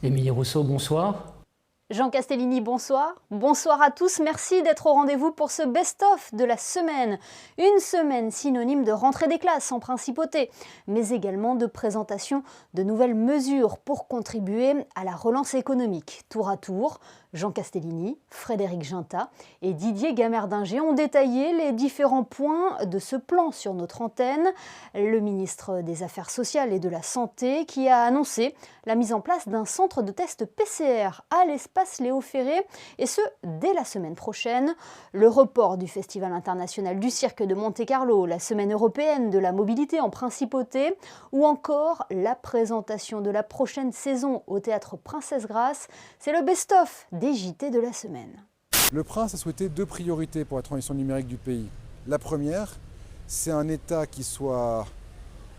Émilie Rousseau, bonsoir. Jean Castellini, bonsoir. Bonsoir à tous, merci d'être au rendez-vous pour ce best-of de la semaine. Une semaine synonyme de rentrée des classes en principauté, mais également de présentation de nouvelles mesures pour contribuer à la relance économique. Tour à tour, Jean Castellini, Frédéric Ginta et Didier Gamerdinger ont détaillé les différents points de ce plan sur notre antenne. Le ministre des Affaires sociales et de la Santé qui a annoncé la mise en place d'un centre de test PCR à l'espace Léo Ferré, et ce, dès la semaine prochaine. Le report du Festival international du cirque de Monte-Carlo, la semaine européenne de la mobilité en principauté, ou encore la présentation de la prochaine saison au théâtre Princesse Grasse. C'est le best-of des JT de la semaine. Le Prince a souhaité deux priorités pour la transition numérique du pays. La première, c'est un État qui soit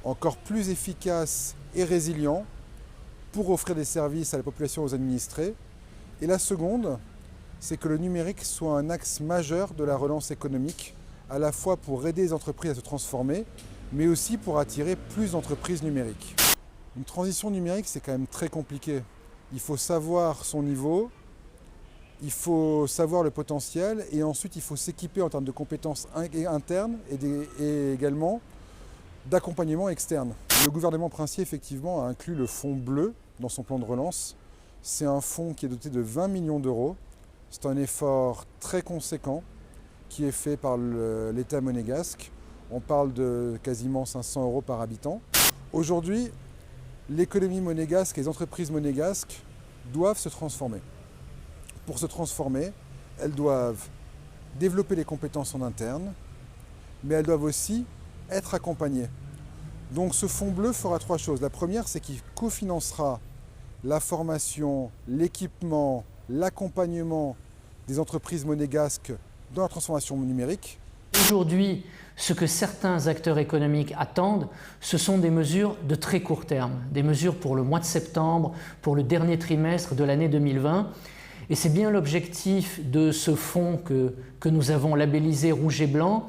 encore plus efficace et résilient pour offrir des services à la population et aux administrés. Et la seconde, c'est que le numérique soit un axe majeur de la relance économique, à la fois pour aider les entreprises à se transformer, mais aussi pour attirer plus d'entreprises numériques. Une transition numérique, c'est quand même très compliqué. Il faut savoir son niveau, il faut savoir le potentiel, et ensuite il faut s'équiper en termes de compétences internes et également d'accompagnement externe. Le gouvernement princier, effectivement, a inclus le fonds bleu dans son plan de relance. C'est un fonds qui est doté de 20 millions d'euros. C'est un effort très conséquent qui est fait par l'État monégasque. On parle de quasiment 500 euros par habitant. Aujourd'hui, l'économie monégasque et les entreprises monégasques doivent se transformer. Pour se transformer, elles doivent développer les compétences en interne, mais elles doivent aussi être accompagnées. Donc ce fonds bleu fera trois choses. La première, c'est qu'il cofinancera la formation, l'équipement, l'accompagnement des entreprises monégasques dans la transformation numérique. Aujourd'hui, ce que certains acteurs économiques attendent, ce sont des mesures de très court terme, des mesures pour le mois de septembre, pour le dernier trimestre de l'année 2020. Et c'est bien l'objectif de ce fonds que nous avons labellisé Rouge et Blanc,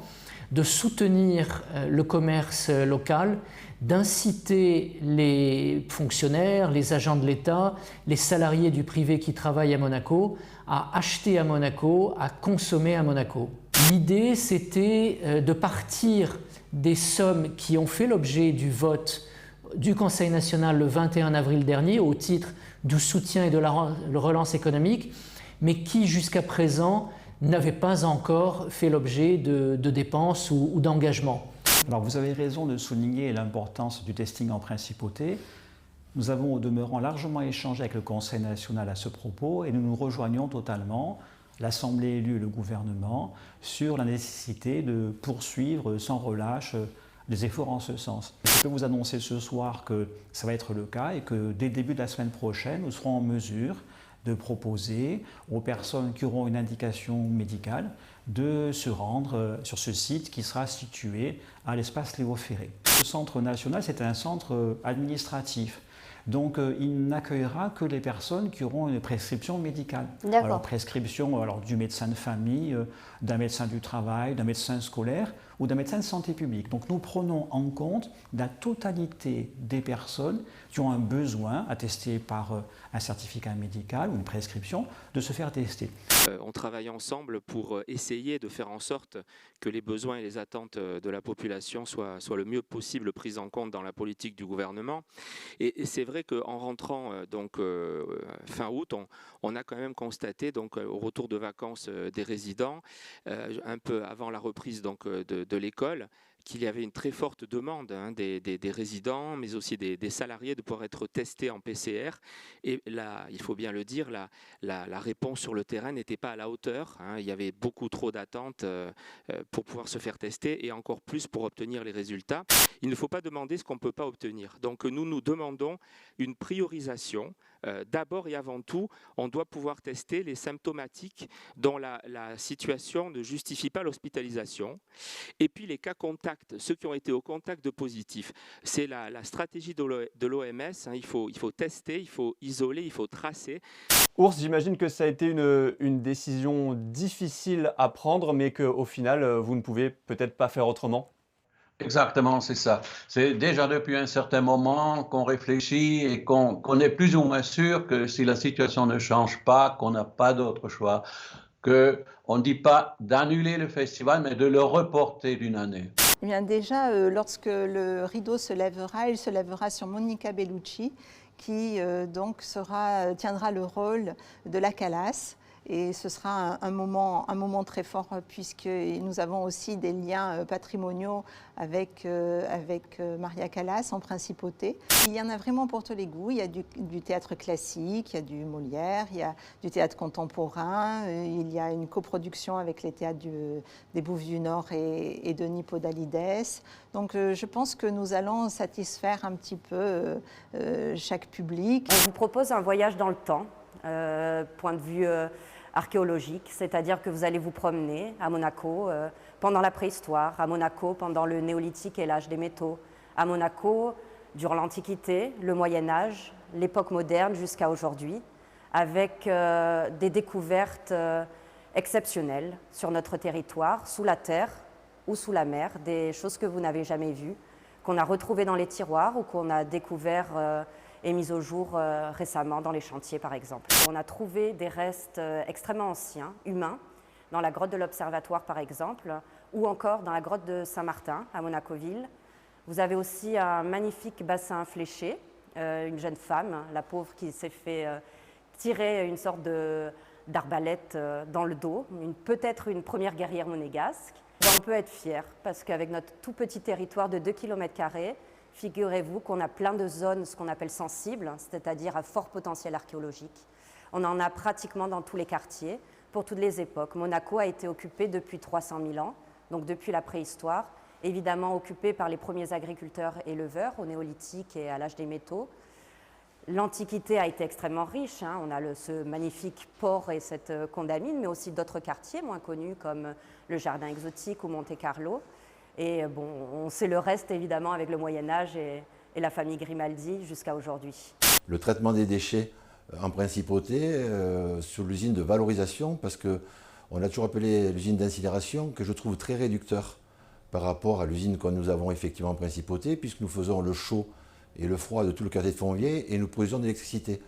de soutenir le commerce local, d'inciter les fonctionnaires, les agents de l'État, les salariés du privé qui travaillent à Monaco à acheter à Monaco, à consommer à Monaco. L'idée, c'était de partir des sommes qui ont fait l'objet du vote du Conseil national le 21 avril dernier au titre du soutien et de la relance économique, mais qui jusqu'à présent n'avaient pas encore fait l'objet de dépenses ou d'engagements. Alors vous avez raison de souligner l'importance du testing en principauté. Nous avons au demeurant largement échangé avec le Conseil national à ce propos et nous nous rejoignons totalement, l'Assemblée élue et le gouvernement, sur la nécessité de poursuivre sans relâche des efforts en ce sens. Je peux vous annoncer ce soir que ça va être le cas et que dès le début de la semaine prochaine, nous serons en mesure de proposer aux personnes qui auront une indication médicale de se rendre sur ce site qui sera situé à l'espace Léo Ferré. Ce centre national, c'est un centre administratif. Donc, il n'accueillera que les personnes qui auront une prescription médicale. Alors, prescription du médecin de famille, d'un médecin du travail, d'un médecin scolaire ou d'un médecin de santé publique. Donc, nous prenons en compte la totalité des personnes qui ont un besoin, attesté par un certificat médical ou une prescription, de se faire tester. On travaille ensemble pour essayer de faire en sorte que les besoins et les attentes de la population soient le mieux possible pris en compte dans la politique du gouvernement. Et c'est vrai qu'en rentrant fin août, on a quand même constaté au retour de vacances des résidents, un peu avant la reprise de l'école, qu'il y avait une très forte demande des résidents, mais aussi des salariés de pouvoir être testés en PCR. Et là, il faut bien le dire, la réponse sur le terrain n'était pas à la hauteur. Il y avait beaucoup trop d'attentes pour pouvoir se faire tester et encore plus pour obtenir les résultats. Il ne faut pas demander ce qu'on ne peut pas obtenir. Donc nous demandons une priorisation. D'abord et avant tout, on doit pouvoir tester les symptomatiques dont la situation ne justifie pas l'hospitalisation. Et puis les cas contacts, ceux qui ont été au contact de positifs. C'est la stratégie de l'OMS. Il faut tester, il faut isoler, il faut tracer. Ours, j'imagine que ça a été une décision difficile à prendre, mais qu'au final, vous ne pouvez peut-être pas faire autrement. Exactement, c'est ça. C'est déjà depuis un certain moment qu'on réfléchit et qu'on est plus ou moins sûr que si la situation ne change pas, qu'on n'a pas d'autre choix, qu'on ne dit pas d'annuler le festival, mais de le reporter d'une année. Eh bien déjà, lorsque le rideau se lèvera, il se lèvera sur Monica Bellucci, qui donc tiendra le rôle de la Calas. Et ce sera un moment très fort puisque nous avons aussi des liens patrimoniaux avec Maria Callas en principauté. Il y en a vraiment pour tous les goûts. Il y a du théâtre classique, il y a du Molière, il y a du théâtre contemporain, il y a une coproduction avec les théâtres des Bouffes du Nord et Denis Podalides. Donc je pense que nous allons satisfaire un petit peu chaque public. On vous propose un voyage dans le temps, point de vue archéologique, c'est-à-dire que vous allez vous promener à Monaco pendant la préhistoire, à Monaco pendant le néolithique et l'âge des métaux, à Monaco durant l'Antiquité, le Moyen-Âge, l'époque moderne jusqu'à aujourd'hui, avec des découvertes exceptionnelles sur notre territoire, sous la terre ou sous la mer, des choses que vous n'avez jamais vues, qu'on a retrouvées dans les tiroirs ou qu'on a découvert et mise au jour récemment dans les chantiers par exemple. On a trouvé des restes extrêmement anciens, humains, dans la grotte de l'Observatoire par exemple, ou encore dans la grotte de Saint-Martin à Monacoville. Vous avez aussi un magnifique bassin fléché, une jeune femme, la pauvre, qui s'est fait tirer une sorte d'arbalète dans le dos, peut-être une première guerrière monégasque. On peut être fier parce qu'avec notre tout petit territoire de 2 km², figurez-vous qu'on a plein de zones, ce qu'on appelle sensibles, c'est-à-dire à fort potentiel archéologique. On en a pratiquement dans tous les quartiers, pour toutes les époques. Monaco a été occupé depuis 300 000 ans, donc depuis la préhistoire, évidemment occupé par les premiers agriculteurs éleveurs au néolithique et à l'âge des métaux. L'Antiquité a été extrêmement riche, hein. On a ce magnifique port et cette Condamine, mais aussi d'autres quartiers moins connus comme le Jardin exotique ou Monte-Carlo. Et bon, on sait le reste évidemment avec le Moyen-Âge et la famille Grimaldi jusqu'à aujourd'hui. Le traitement des déchets en principauté sur l'usine de valorisation, parce qu'on a toujours appelé l'usine d'incinération, que je trouve très réducteur par rapport à l'usine que nous avons effectivement en principauté, puisque nous faisons le chaud et le froid de tout le quartier de Fontvieille et nous produisons de l'électricité.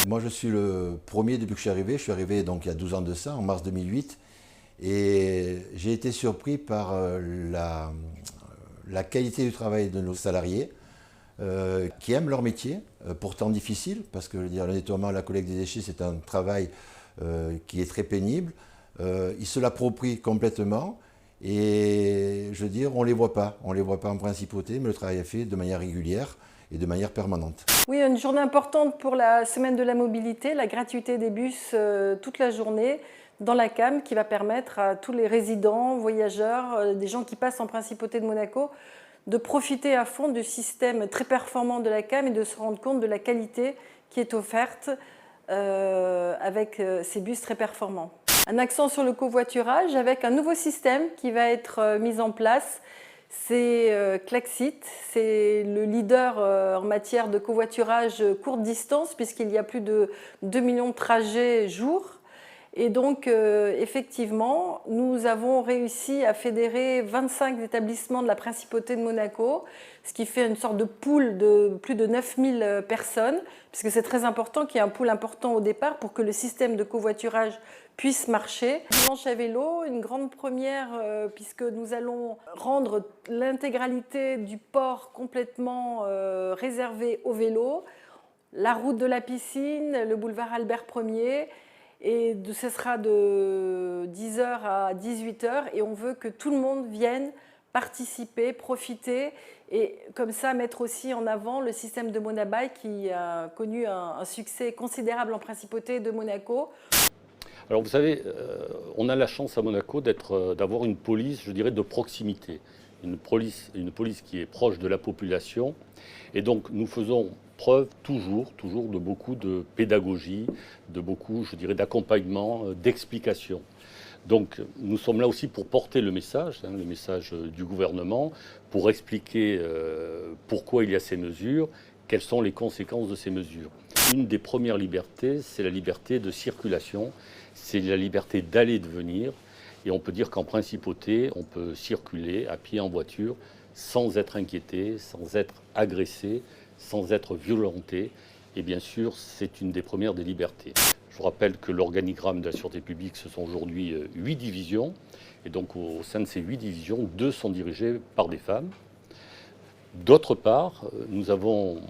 Moi je suis le premier depuis que je suis arrivé donc il y a 12 ans de ça, en mars 2008, et j'ai été surpris par la qualité du travail de nos salariés qui aiment leur métier, pourtant difficile, parce que je veux dire, le nettoiement, la collecte des déchets, c'est un travail qui est très pénible. Ils se l'approprient complètement et je veux dire, on ne les voit pas en principauté, mais le travail est fait de manière régulière et de manière permanente. Oui, une journée importante pour la semaine de la mobilité, la gratuité des bus toute la journée dans la CAM qui va permettre à tous les résidents, voyageurs, des gens qui passent en principauté de Monaco de profiter à fond du système très performant de la CAM et de se rendre compte de la qualité qui est offerte avec ces bus très performants. Un accent sur le covoiturage avec un nouveau système qui va être mis en place. C'est Klaxit, c'est le leader en matière de covoiturage courte distance puisqu'il y a plus de 2 millions de trajets jour. Et donc, effectivement, nous avons réussi à fédérer 25 établissements de la Principauté de Monaco, ce qui fait une sorte de pool de plus de 9000 personnes, puisque c'est très important qu'il y ait un pool important au départ pour que le système de covoiturage puisse marcher. Dimanche à vélo, une grande première, puisque nous allons rendre l'intégralité du port complètement réservé au vélo, la route de la piscine, le boulevard Albert Ier, et ce sera de 10h à 18h et on veut que tout le monde vienne participer, profiter et comme ça mettre aussi en avant le système de Monabuy qui a connu un succès considérable en principauté de Monaco. Alors vous savez, on a la chance à Monaco d'avoir une police, je dirais, de proximité. Une police qui est proche de la population et donc nous faisons preuve toujours de beaucoup de pédagogie, de beaucoup, je dirais, d'accompagnement, d'explication. Donc nous sommes là aussi pour porter le message du gouvernement, pour expliquer pourquoi il y a ces mesures, quelles sont les conséquences de ces mesures. Une des premières libertés, c'est la liberté de circulation, c'est la liberté d'aller et de venir. Et on peut dire qu'en principauté, on peut circuler à pied, en voiture, sans être inquiété, sans être agressé, sans être violenté. Et bien sûr, c'est une des premières des libertés. Je vous rappelle que l'organigramme de la sûreté publique, ce sont aujourd'hui 8 divisions. Et donc au sein de ces 8 divisions, 2 sont dirigées par des femmes. D'autre part, nous avons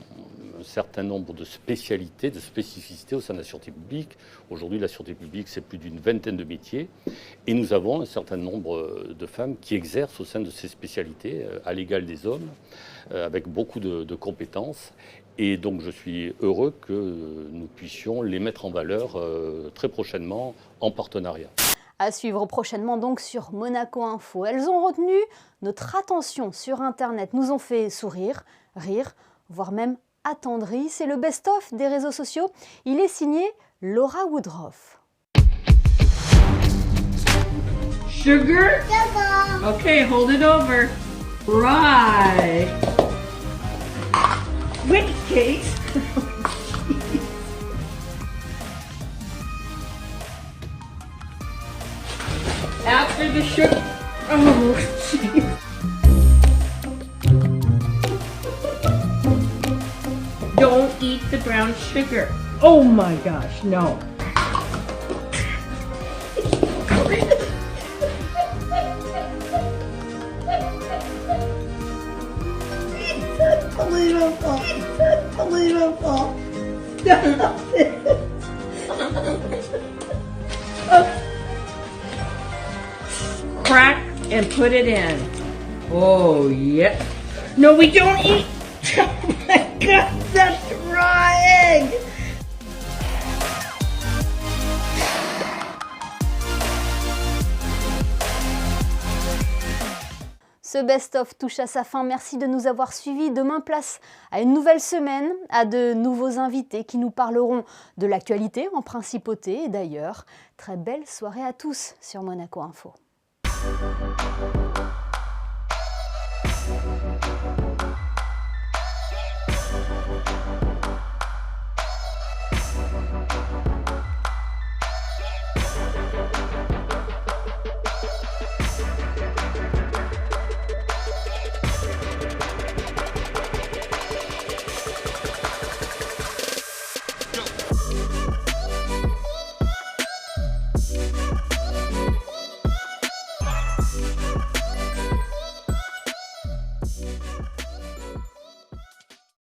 un certain nombre de spécialités, de spécificités au sein de la sûreté publique. Aujourd'hui, la sûreté publique, c'est plus d'une vingtaine de métiers. Et nous avons un certain nombre de femmes qui exercent au sein de ces spécialités, à l'égal des hommes, avec beaucoup de compétences. Et donc, je suis heureux que nous puissions les mettre en valeur très prochainement en partenariat. À suivre prochainement donc sur Monaco Info. Elles ont retenu notre attention sur Internet, nous ont fait sourire, rire, voire même attendri. C'est le best-of des réseaux sociaux. Il est signé Laura Woodruff. Sugar? Okay, hold it over. Right. Wait, Kate. After the sugar. Oh, jeez. Don't eat the brown sugar. Oh my gosh, no. It's unbelievable. It's unbelievable. Stop it. Crack and put it in. Oh, yeah. No, we don't eat. Oh my God, that's raw egg. Ce best-of touche à sa fin. Merci de nous avoir suivis. Demain, place à une nouvelle semaine, à de nouveaux invités qui nous parleront de l'actualité en principauté et d'ailleurs. Très belle soirée à tous sur Monaco Info.